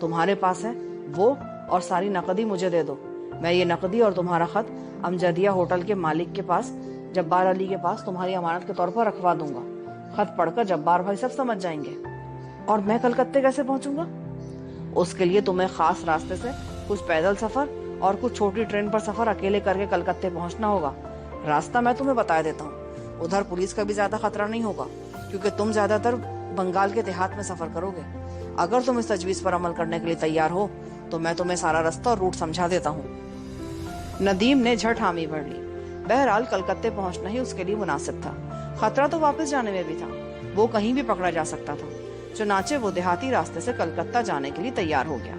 تمہارے پاس ہے وہ اور ساری نقدی مجھے دے دو. میں یہ نقدی اور تمہارا خط امجدیہ ہوٹل کے مالک کے پاس جبار علی کے پاس تمہاری امانت کے طور پر رکھوا دوں گا. خط پڑھ کر جبار بھائی سب سمجھ جائیں گے. اور میں کلکتے کیسے پہنچوں گا؟ اس کے لیے تمہیں خاص راستے سے کچھ پیدل سفر اور کچھ چھوٹی ٹرین پر سفر اکیلے کر کے کلکتے پہنچنا ہوگا. راستہ میں تمہیں بتا دیتا ہوں. ادھر پولیس کا بھی زیادہ خطرہ نہیں ہوگا کیونکہ تم زیادہ تر بنگال کے دیہات میں سفر کرو گے. اگر تم اس تجویز پر عمل کرنے کے لیے تیار ہو تو میں تمہیں سارا راستہ اور روٹ سمجھا دیتا ہوں. ندیم نے جھٹ حامی بھر لی. بہرحال کلکتے پہنچنا ہی اس کے لیے مناسب تھا. خطرہ تو واپس جانے میں بھی تھا. وہ کہیں بھی پکڑا جا سکتا تھا. چنانچہ وہ دیہاتی راستے سے کلکتہ جانے کے لیے تیار ہو گیا.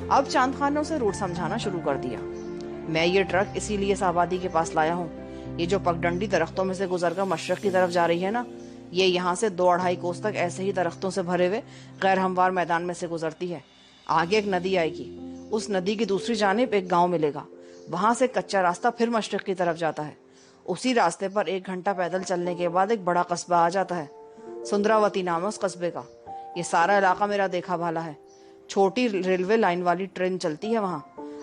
اب چاند خان نے اسے روٹ سمجھانا شروع کر دیا. میں یہ ٹرک اسی لیے اس آبادی کے پاس لایا ہوں. یہ جو پگڈنڈی درختوں میں سے گزر کر مشرق کی طرف جا رہی ہے نا, یہ یہاں سے 2-2.5 کوس تک ایسے ہی درختوں سے بھرے ہوئے غیر ہموار میدان میں سے گزرتی ہے. آگے ایک ندی آئے گی. اس ندی کی دوسری جانب ایک گاؤں ملے گا. وہاں سے کچا راستہ پھر مشرق کی طرف جاتا ہے. اسی راستے پر 1 گھنٹہ پیدل چلنے کے بعد ایک بڑا قصبہ آ جاتا ہے. سندراوتی نام ہے اس قصبے کا. یہ سارا علاقہ میرا دیکھا بھالا ہے. چھوٹی ریلوے لائن والی ٹرین چلتی ہے وہاں.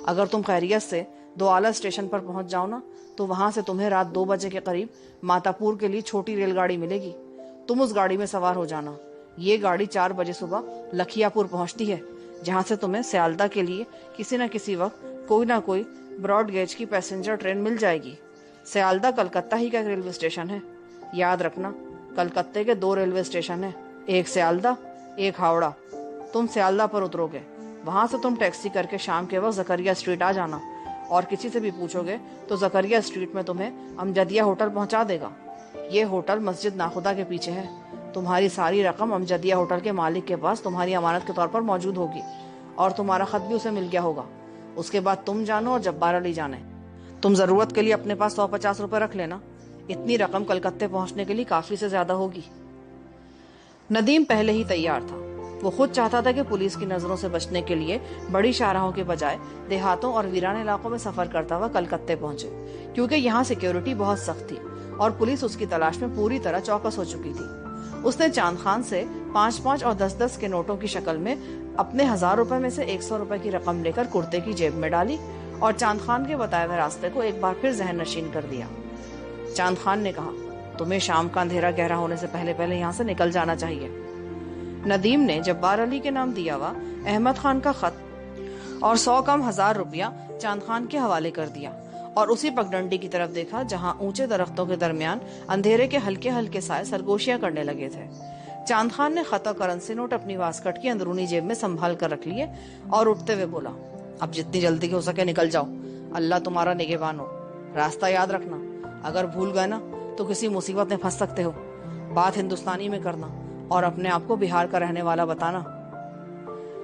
اگر تم خیریت سے دوآلا اسٹیشن پر پہنچ جاؤ نا تو وہاں سے تمہیں رات 2 بجے کے قریب ماتاپور کے لیے چھوٹی ریل گاڑی ملے گی. تم اس گاڑی میں سوار ہو جانا. یہ گاڑی 4 بجے صبح لکھیا پور پہنچتی ہے, جہاں سے تمہیں سیالدہ کے لیے کسی نہ کسی وقت کوئی نہ کوئی براڈ گیج کی پیسنجر ٹرین مل جائے گی. سیالدہ کلکتہ ہی کا ایک ریلوے اسٹیشن ہے. یاد رکھنا کلکتے کے 2 ریلوے اسٹیشن ہیں, ایک سیالدہ ایک ہاوڑا. تم سیالدہ پر اترو گے. وہاں سے تم ٹیکسی کر کے شام کے وقت زکریا اسٹریٹ آ جانا اور کسی سے بھی پوچھو گے تو زکریا اسٹریٹ میں تمہیں امجدیہ ہوٹل پہنچا دے گا. یہ ہوٹل مسجد ناخدا کے پیچھے ہے. تمہاری ساری رقم امجدیہ ہوٹل کے مالک کے پاس تمہاری امانت کے طور پر موجود ہوگی اور تمہارا خط بھی اسے مل گیا ہوگا. اس کے بعد تم جانو اور جبار علی جانے. تم ضرورت کے لیے اپنے پاس 150 روپے رکھ لینا. اتنی رقم کلکتے پہنچنے کے لیے کافی سے زیادہ ہوگی. ندیم پہلے ہی تیار تھا. وہ خود چاہتا تھا کہ پولیس کی نظروں سے بچنے کے لیے بڑی شاہراہوں کے بجائے دیہاتوں اور ویران علاقوں میں سفر کرتا ہوا کلکتے پہنچے, کیونکہ یہاں سیکیورٹی بہت سخت تھی اور پولیس اس کی تلاش میں پوری طرح چوکس ہو چکی تھی. اس نے چاند خان سے 5-5 اور 10-10 کے نوٹوں کی شکل میں اپنے 1000 روپے میں سے 100 روپے کی رقم لے کر کرتے کی جیب میں ڈالی اور چاند خان کے بتائے ہوئے راستے کو ایک بار پھر ذہن نشین کر دیا. چاند خان نے کہا, تمہیں شام کا اندھیرا گہرا ہونے سے پہلے پہلے یہاں سے نکل جانا چاہیے. ندیم نے جبار علی کے نام دیا ہوا احمد خان کا خط اور 100 کم 1000 روپیہ چاند خان کے حوالے کر دیا اور اسی پگڈنڈی کی طرف دیکھا جہاں اونچے درختوں کے درمیان اندھیرے کے ہلکے ہلکے سائے سرگوشیاں کرنے لگے تھے. چاند خان نے خط اور کرنسی نوٹ اپنی واسکٹ کی اندرونی جیب میں سنبھال کر رکھ لیے اور اٹھتے ہوئے بولا, اب جتنی جلدی ہو سکے نکل جاؤ. اللہ تمہارا نگہبان ہو. راستہ یاد رکھنا. اگر بھول گئے نا تو کسی مصیبت میں پھنس سکتے ہو. بات ہندوستانی میں کرنا اور اپنے آپ کو بہار کا رہنے والا بتانا.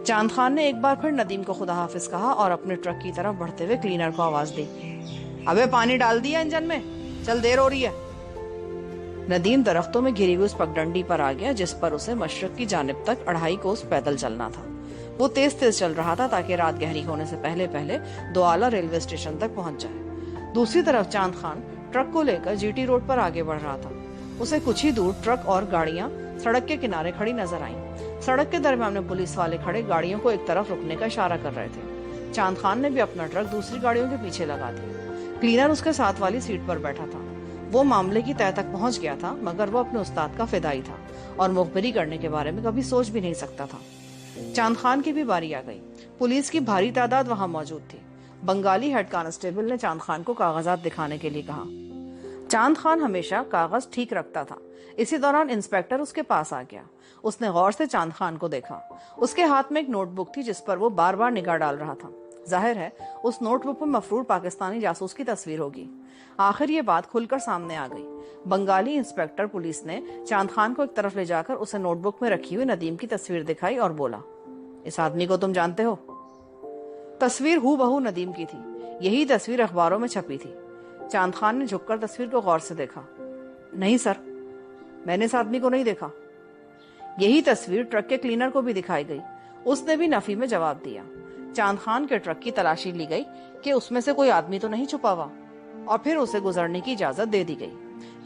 چاند خان نے ایک بار پھر ندیم کو خدا حافظ کہا اور اپنے ٹرک کی طرف بڑھتے ہوئے کلینر کو آواز دی, ابے پانی ڈال دیا انجن میں, چل دیر ہو رہی ہے. ندیم درختوں میں گھری ہوئی اس پگڈنڈی پر آ گیا جس پر اسے مشرق کی جانب تک 2.5 کوس پیدل چلنا تھا. وہ تیز تیز چل رہا تھا تاکہ رات گہری ہونے سے پہلے پہلے دوآلا ریلوے اسٹیشن تک پہنچ جائے. دوسری طرف چاند خان ٹرک کو لے کر جی ٹی روڈ پر آگے بڑھ رہا تھا. اسے کچھ ہی دور ٹرک اور گاڑیاں سڑک کے کنارے کھڑی نظر آئیں. سڑک کے درمیان میں پولیس والے کھڑے گاڑیوں کو ایک طرف رکنے کا اشارہ کر رہے تھے. چاند خان نے بھی اپنا ٹرک دوسری گاڑیوں کے پیچھے لگا دیا. کلینر اس کے ساتھ والی سیٹ پر بیٹھا تھا. وہ معاملے کی تہہ تک پہنچ گیا تھا مگر وہ اپنے استاد کا فدائی تھا اور مخبری کرنے کے بارے میں کبھی سوچ بھی نہیں سکتا تھا. چاند خان کی بھی باری آ گئی. پولیس کی بھاری تعداد وہاں موجود تھی. بنگالی ہیڈ کانسٹیبل نے چاند خان کو کاغذات دکھانے کے لیے کہا. چاند خان ہمیشہ کاغذ ٹھیک رکھتا تھا. اسی دوران انسپیکٹر اس کے پاس آ گیا. اس نے غور سے چاند خان کو دیکھا. اس کے ہاتھ میں ایک نوٹ بک تھی جس پر وہ بار بار نگاہ ڈال رہا تھا. ظاہر ہے اس نوٹ بک میں مفرور پاکستانی جاسوس کی تصویر ہوگی. آخر یہ بات کھل کر سامنے آ گئی. بنگالی انسپیکٹر پولیس نے چاند خان کو ایک طرف لے جا کر اسے نوٹ بک میں رکھی ہوئی ندیم کی تصویر دکھائی اور بولا, اس آدمی کو تم جانتے ہو؟ تصویر ہو بہو ندیم کی تھی. یہی تصویر اخباروں میں چھپی تھی. چاند خان نے جھک کر تصویر کو غور سے دیکھا. نہیں سر, میں نے اس آدمی کو نہیں دیکھا. یہی تصویر ٹرک کے کلینر کو بھی دکھائی گئی. اس نے بھی نفی میں جواب دیا. چاند خان کے ٹرک کی تلاشی لی گئی کہ اس میں سے کوئی آدمی تو نہیں چھپا ہوا اور پھر اسے گزرنے کی اجازت دے دی گئی.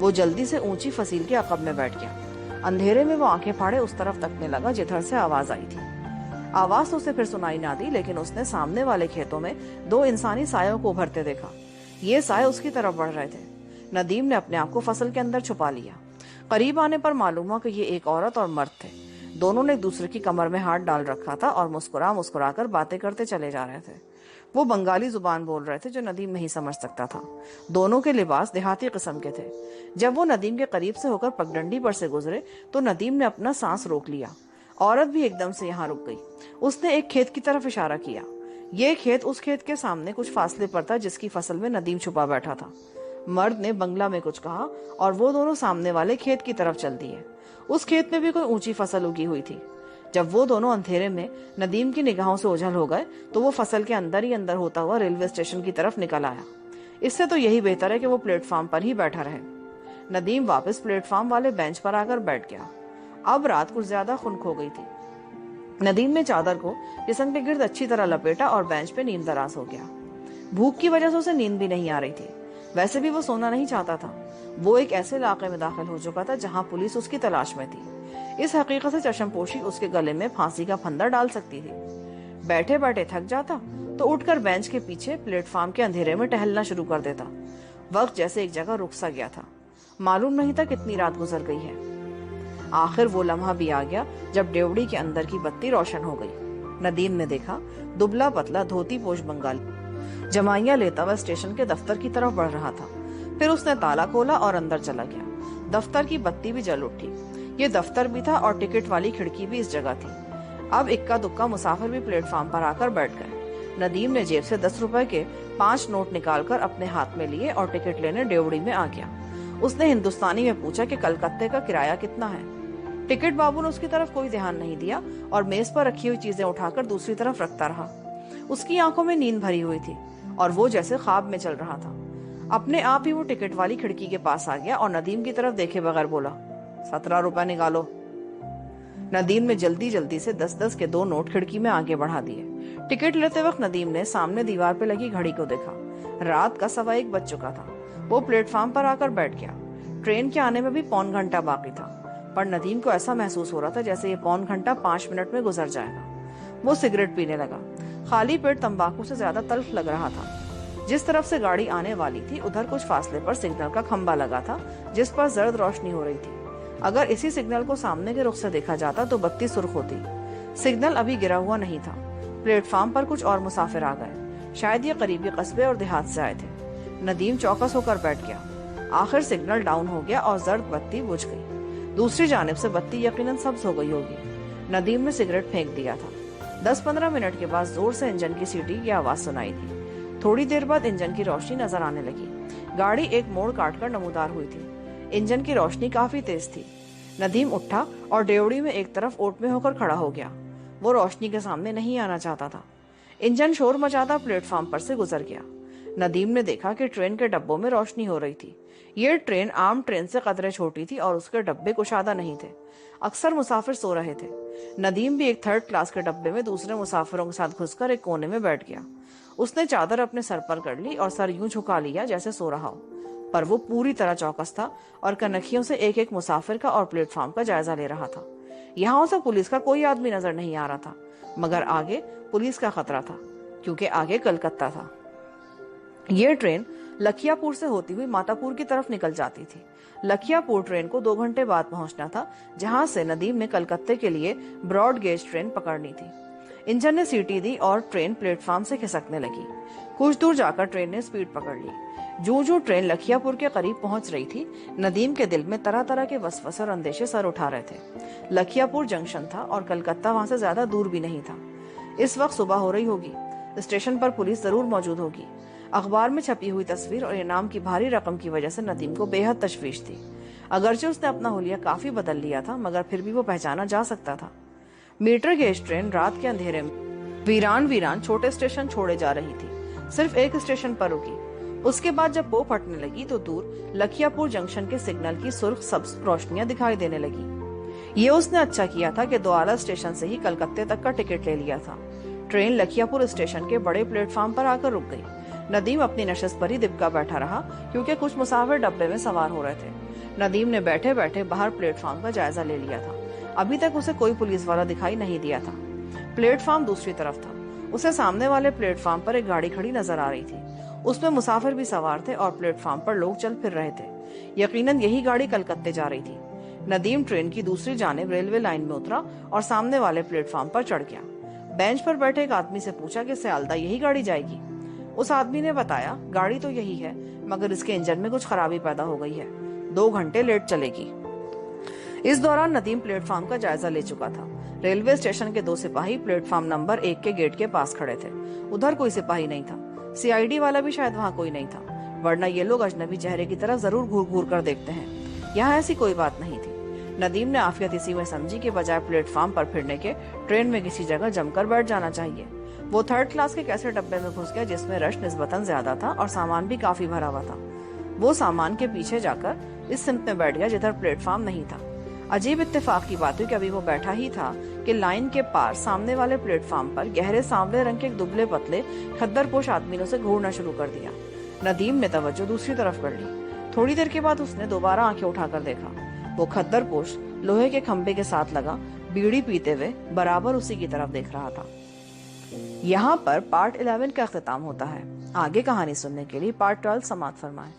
وہ جلدی سے اونچی فصیل کے عقب میں بیٹھ گیا۔ اندھیرے میں وہ آنکھیں پھاڑے اس طرف تکنے لگا جدھر سے آواز آئی تھی۔ آواز تو اسے پھر سنائی نہ دی، لیکن اس نے سامنے والے کھیتوں میں 2 انسانی سایوں کو ابھرتے دیکھا۔ یہ سائے اس کی طرف بڑھ رہے تھے۔ ندیم نے اپنے آپ کو فصل کے اندر چھپا لیا۔ قریب آنے پر معلوم ہوا کہ یہ ایک عورت اور مرد تھے۔ دونوں نے ایک دوسرے کی کمر میں ہاتھ ڈال رکھا تھا اور مسکرا مسکرا کر باتیں کرتے چلے جا رہے تھے۔ وہ بنگالی زبان بول رہے تھے جو ندیم نہیں سمجھ سکتا تھا۔ دونوں کے لباس دیہاتی قسم کے تھے۔ جب وہ ندیم کے قریب سے ہو کر پگڈنڈی پر سے گزرے تو ندیم نے اپنا سانس روک لیا۔ عورت بھی ایک دم سے یہاں رک گئی۔ اس نے ایک کھیت کی طرف اشارہ کیا۔ یہ کھیت اس کھیت کے سامنے کچھ فاصلے پر تھا جس کی فصل میں ندیم چھپا بیٹھا تھا۔ مرد نے بنگلہ میں کچھ کہا اور وہ دونوں سامنے والے کھیت کی طرف چل دیے۔ اس کھیت میں بھی کوئی اونچی فصل اگی ہوئی تھی۔ جب وہ دونوں اندھیرے میں ندیم کی نگاہوں سے اوجھل ہو گئے تو وہ فصل کے اندر ہی اندر ہوتا ہوا ریلوے اسٹیشن کی طرف نکل آیا۔ اس سے تو یہی بہتر ہے کہ وہ پلیٹ فارم پر ہی بیٹھا رہے۔ ندیم واپس پلیٹ فارم والے بینچ پر آ کر بیٹھ گیا۔ اب رات کچھ زیادہ خنک ہو گئی تھی۔ ندیم نے چادر کو جسم کے گرد اچھی طرح لپیٹا اور بینچ پہ نیند دراز ہو گیا۔ بھوک کی وجہ سے اسے نیند بھی نہیں آ رہی تھی۔ ویسے بھی وہ سونا نہیں چاہتا تھا۔ وہ ایک ایسے علاقے میں داخل ہو چکا تھا جہاں پولیس اس کی تلاش میں تھی۔ اس حقیقت سے چشم پوشی اس کے گلے میں پھانسی کا پھندا ڈال سکتی تھی۔ بیٹھے بیٹھے تھک جاتا تو اٹھ کر بینچ کے پیچھے پلیٹ فارم کے اندھیرے میں ٹہلنا شروع کر دیتا۔ وقت جیسے ایک جگہ رک سا گیا تھا۔ معلوم نہیں تھا کتنی رات گزر گئی ہے۔ آخر وہ لمحہ بھی آ گیا جب ڈیوڑی کے اندر کی بتی روشن ہو گئی۔ ندیم نے دیکھا دبلا پتلا دھوتی پوش بنگالی جمائیاں لیتا ہوا اسٹیشن کے دفتر کی طرف بڑھ رہا تھا۔ پھر اس نے تالا کھولا اور اندر چلا گیا۔ دفتر کی بتی بھی جل اٹھی۔ یہ دفتر بھی تھا اور ٹکٹ والی کھڑکی بھی اس جگہ تھی۔ اب اکا دکا مسافر بھی پلیٹ فارم پر آ کر بیٹھ گئے۔ ندیم نے جیب سے 10 روپے کے 5 نوٹ نکال کر اپنے ہاتھ میں لیے اور ٹکٹ لینے ڈیوڑی میں آ گیا۔ اس نے ہندوستانی میں پوچھا کہ کلکتے کا کرایہ کتنا ہے۔ ٹکٹ بابو نے اس کی طرف کوئی دھیان نہیں دیا اور میز پر رکھی ہوئی چیزیں اٹھا کر دوسری طرف رکھتا رہا۔ اس کی آنکھوں میں نیند بھری ہوئی تھی اور وہ جیسے خواب میں چل رہا تھا۔ اپنے آپ ہی وہ ٹکٹ والی کھڑکی کے پاس آ گیا اور ندیم کی طرف دیکھے بغیر بولا، 17 روپے نکالو۔ ندیم نے جلدی جلدی سے 10-10 کے 2 نوٹ کھڑکی میں آگے بڑھا دیے۔ ٹکٹ لیتے وقت ندیم نے سامنے دیوار پہ لگی گھڑی کو دیکھا۔ رات کا 1:15 بج چکا تھا۔ وہ پلیٹ فارم پر آ کر بیٹھ گیا۔ ٹرین کے آنے میں بھی 1.25 گھنٹہ باقی تھا، پر ندیم کو ایسا محسوس ہو رہا تھا جیسے یہ 1.25 گھنٹہ 5 منٹ میں گزر جائے گا۔ وہ سگریٹ پینے لگا۔ خالی پیٹ تمباکو سے زیادہ تلخ لگ رہا تھا۔ جس طرف سے گاڑی آنے والی تھی ادھر کچھ فاصلے پر سگنل کا کھمبا لگا تھا جس پر زرد روشنی ہو رہی تھی۔ اگر اسی سگنل کو سامنے کے رخ سے دیکھا جاتا تو بتی سرخ ہوتی۔ سگنل ابھی گرا ہوا نہیں تھا۔ پلیٹ فارم پر کچھ اور مسافر آ گئے۔ شاید یہ قریبی قصبے اور دیہات سے آئے تھے۔ ندیم چوکس ہو کر بیٹھ گیا۔ آخر سگنل ڈاؤن ہو گیا اور زرد بتی بجھ گئی۔ دوسری جانب سے بتی یقیناً سبز ہو گئی ہوگی۔ ندیم نے سگریٹ پھینک دیا تھا۔ 10-15 منٹ کے بعد زور سے انجن کی سیٹی کی آواز سنائی دی۔ تھوڑی دیر بعد انجن کی روشنی نظر آنے لگی۔ گاڑی ایک موڑ کاٹ کر نمودار ہوئی تھی۔ انجن کی روشنی کافی تیز تھی۔ ندیم اٹھا اور ڈیوڑی میں ایک طرف اوٹ میں ہو کر کھڑا ہو گیا۔ وہ روشنی کے سامنے نہیں آنا چاہتا تھا۔ انجن شور مچاتا پلیٹ فارم پر سے گزر گیا۔ ندیم نے دیکھا کہ ٹرین کے ڈبوں میں روشنی ہو رہی تھی۔ یہ ٹرین عام ٹرین سے قدرے چھوٹی تھی اور اس کے ڈبے کشادہ نہیں تھے۔ اکثر مسافر سو رہے تھے۔ ندیم بھی ایک 3rd کلاس کے ڈبے میں دوسرے مسافروں کے ساتھ گھس کر ایک کونے میں بیٹھ گیا۔ اس نے چادر اپنے سر پر کر لی اور سر یوں جھکا لیا جیسے سو رہا ہو، پر وہ پوری طرح چوکس تھا اور کنکھیوں سے ایک ایک مسافر کا اور پلیٹ فارم کا جائزہ لے رہا تھا۔ یہاں سے پولیس کا کوئی آدمی نظر نہیں آ رہا تھا، مگر آگے پولیس کا خطرہ تھا کیونکہ آگے کلکتہ تھا۔ یہ ٹرین لکھیا پور سے ہوتی ہوئی ماتا پور کی طرف نکل جاتی تھی۔ لکھیا پور ٹرین کو 2 گھنٹے بعد پہنچنا تھا، جہاں سے ندیم نے کلکتے کے لیے براڈ گیج ٹرین پکڑنی تھی۔ انجن نے سیٹی دی اور ٹرین پلیٹ فارم سے کھسکنے لگی۔ کچھ دور جا کر ٹرین نے سپیڈ پکڑ لی۔ جو ٹرین لکھیا پور کے قریب پہنچ رہی تھی، ندیم کے دل میں طرح طرح کے وسوسے اور اندیشے سر اٹھا رہے تھے۔ لکھیا پور جنکشن تھا اور کلکتہ وہاں سے زیادہ دور بھی نہیں تھا۔ اس وقت صبح ہو رہی ہوگی۔ اسٹیشن پر پولیس ضرور موجود ہوگی۔ اخبار میں چھپی ہوئی تصویر اور انعام کی بھاری رقم کی وجہ سے ندیم کو بے حد تشویش تھی۔ اگرچہ اس نے اپنا حلیہ کافی بدل لیا تھا، مگر پھر بھی وہ پہچانا جا سکتا تھا۔ میٹر گیج ٹرین رات کے اندھیرے میں ویران چھوٹے اسٹیشن چھوڑے جا رہی تھی۔ صرف ایک اسٹیشن پر رکی۔ اس کے بعد جب پو پھٹنے لگی تو دور لکھیا پور جنکشن کے سگنل کی سرخ سبز روشنیاں دکھائی دینے لگی۔ یہ اس نے اچھا کیا تھا کہ دوالا اسٹیشن سے ہی کلکتے تک کا ٹکٹ لے لیا تھا۔ ٹرین لکھیا پور اسٹیشن کے بڑے پلیٹ فارم پر آ کر رک گئی۔ ندیم اپنی نشست پر ہی دبکا بیٹھا رہا کیونکہ کچھ مسافر ڈبے میں سوار ہو رہے تھے۔ ندیم نے بیٹھے بیٹھے باہر پلیٹ فارم کا جائزہ لے لیا تھا۔ ابھی تک اسے کوئی پولیس والا دکھائی نہیں دیا تھا۔ پلیٹ فارم دوسری طرف تھا۔ اسے سامنے والے پلیٹ فارم پر ایک گاڑی کھڑی نظر آ رہی تھی۔ اس میں مسافر بھی سوار تھے اور پلیٹ فارم پر لوگ چل پھر رہے تھے۔ یقیناً یہی گاڑی کلکتے جا رہی تھی۔ ندیم ٹرین کی دوسری جانب ریلوے لائن میں اترا اور سامنے والے پلیٹ فارم پر چڑھ گیا۔ بینچ پر بیٹھے ایک آدمی سے پوچھا کہ سیالدہ یہی گاڑی جائے گی؟ اس آدمی نے بتایا گاڑی تو یہی ہے مگر اس کے انجن میں کچھ خرابی پیدا ہو گئی ہے، 2 گھنٹے لیٹ چلے گی۔ اس دوران ندیم پلیٹ فارم کا جائزہ لے چکا تھا۔ ریلوے اسٹیشن کے 2 سپاہی پلیٹ فارم نمبر 1 کے گیٹ کے پاس کھڑے تھے۔ ادھر کوئی سپاہی نہیں تھا۔ CID والا بھی شاید وہاں کوئی نہیں تھا، ورنہ یہ لوگ اجنبی چہرے کی طرف ضرور گھور گھور کر دیکھتے ہیں۔ یہاں ایسی کوئی بات نہیں تھی۔ ندیم نے عافیت اسی میں سمجھی کہ بجائے پلیٹ فارم پر پھرنے کے ٹرین میں کسی جگہ جم کر بیٹھ جانا چاہیے۔ وہ 3rd کلاس کے ایسے ڈبے میں گھس گیا جس میں رش نسبتاً زیادہ تھا اور سامان بھی کافی بھرا ہوا تھا۔ وہ سامان کے پیچھے جا کر اس سمت میں بیٹھ گیا جدھر پلیٹ فارم نہیں تھا۔ عجیب اتفاق کی بات ہوئی کہ ابھی وہ بیٹھا ہی تھا کہ لائن کے پار سامنے والے پلیٹ فارم پر گہرے سانولے رنگ کے ایک دبلے پتلے کھدر پوش آدمی نے اسے گھورنا شروع کر دیا۔ ندیم نے توجہ دوسری طرف کر لی۔ تھوڑی دیر کے بعد اس نے دوبارہ آنکھیں اٹھا کر دیکھا۔ وہ کھدر پوش لوہے کے کھمبے کے ساتھ لگا بیڑی پیتے ہوئے برابر اسی کی طرف دیکھ رہا تھا۔ یہاں پر پارٹ 11 کا اختتام ہوتا ہے۔ آگے کہانی سننے کے لیے پارٹ 12 سماعت فرمائیں۔